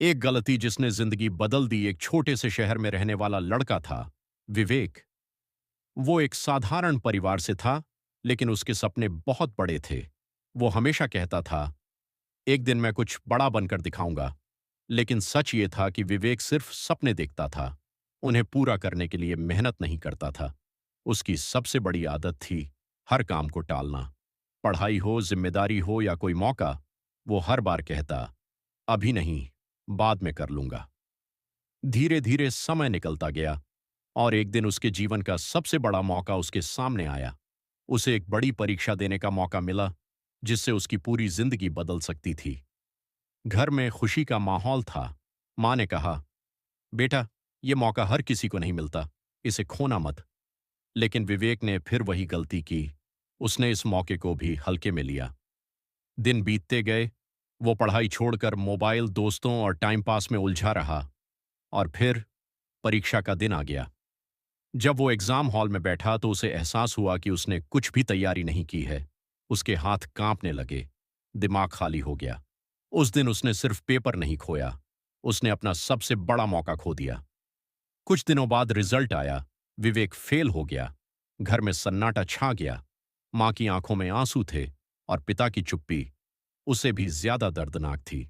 एक गलती जिसने जिंदगी बदल दी। एक छोटे से शहर में रहने वाला लड़का था, विवेक। वो एक साधारण परिवार से था, लेकिन उसके सपने बहुत बड़े थे। वो हमेशा कहता था, एक दिन मैं कुछ बड़ा बनकर दिखाऊंगा। लेकिन सच ये था कि विवेक सिर्फ सपने देखता था, उन्हें पूरा करने के लिए मेहनत नहीं करता था। उसकी सबसे बड़ी आदत थी हर काम को टालना। पढ़ाई हो, जिम्मेदारी हो या कोई मौका, वो हर बार कहता, अभी नहीं, बाद में कर लूंगा। धीरे धीरे समय निकलता गया और एक दिन उसके जीवन का सबसे बड़ा मौका उसके सामने आया। उसे एक बड़ी परीक्षा देने का मौका मिला, जिससे उसकी पूरी जिंदगी बदल सकती थी। घर में खुशी का माहौल था। माँ ने कहा, बेटा, यह मौका हर किसी को नहीं मिलता, इसे खोना मत। लेकिन विवेक ने फिर वही गलती की। उसने इस मौके को भी हल्के में लिया। दिन बीतते गए, वो पढ़ाई छोड़कर मोबाइल, दोस्तों और टाइम पास में उलझा रहा। और फिर परीक्षा का दिन आ गया। जब वो एग्जाम हॉल में बैठा तो उसे एहसास हुआ कि उसने कुछ भी तैयारी नहीं की है। उसके हाथ कांपने लगे, दिमाग खाली हो गया। उस दिन उसने सिर्फ पेपर नहीं खोया, उसने अपना सबसे बड़ा मौका खो दिया। कुछ दिनों बाद रिजल्ट आया। विवेक फेल हो गया। घर में सन्नाटा छा गया। मां की आंखों में आंसू थे और पिता की चुप्पी उसे भी ज्यादा दर्दनाक थी।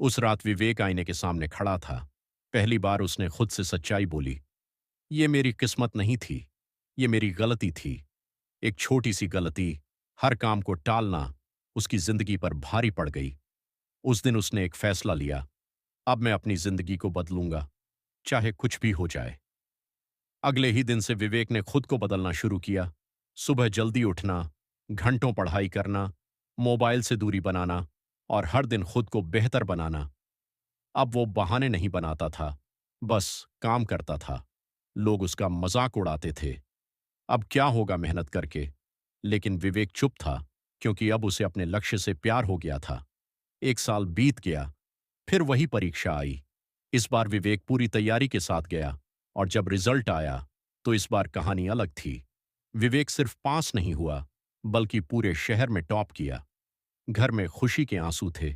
उस रात विवेक आईने के सामने खड़ा था। पहली बार उसने खुद से सच्चाई बोली, ये मेरी किस्मत नहीं थी, ये मेरी गलती थी। एक छोटी सी गलती, हर काम को टालना, उसकी जिंदगी पर भारी पड़ गई। उस दिन उसने एक फैसला लिया, अब मैं अपनी जिंदगी को बदलूंगा, चाहे कुछ भी हो जाए। अगले ही दिन से विवेक ने खुद को बदलना शुरू किया। सुबह जल्दी उठना, घंटों पढ़ाई करना, मोबाइल से दूरी बनाना और हर दिन खुद को बेहतर बनाना। अब वो बहाने नहीं बनाता था, बस काम करता था। लोग उसका मजाक उड़ाते थे, अब क्या होगा मेहनत करके। लेकिन विवेक चुप था, क्योंकि अब उसे अपने लक्ष्य से प्यार हो गया था। एक साल बीत गया, फिर वही परीक्षा आई। इस बार विवेक पूरी तैयारी के साथ गया और जब रिजल्ट आया तो इस बार कहानी अलग थी। विवेक सिर्फ पास नहीं हुआ, बल्कि पूरे शहर में टॉप किया। घर में खुशी के आंसू थे।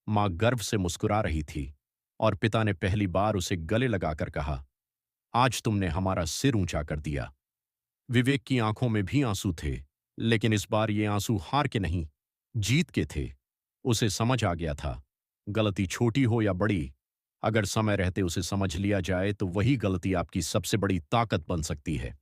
मां गर्व से मुस्कुरा रही थी और पिता ने पहली बार उसे गले लगाकर कहा, आज तुमने हमारा सिर ऊंचा कर दिया। विवेक की आंखों में भी आंसू थे, लेकिन इस बार ये आंसू हार के नहीं, जीत के थे। उसे समझ आ गया था, गलती छोटी हो या बड़ी, अगर समय रहते उसे समझ लिया जाए तो वही गलती आपकी सबसे बड़ी ताकत बन सकती है।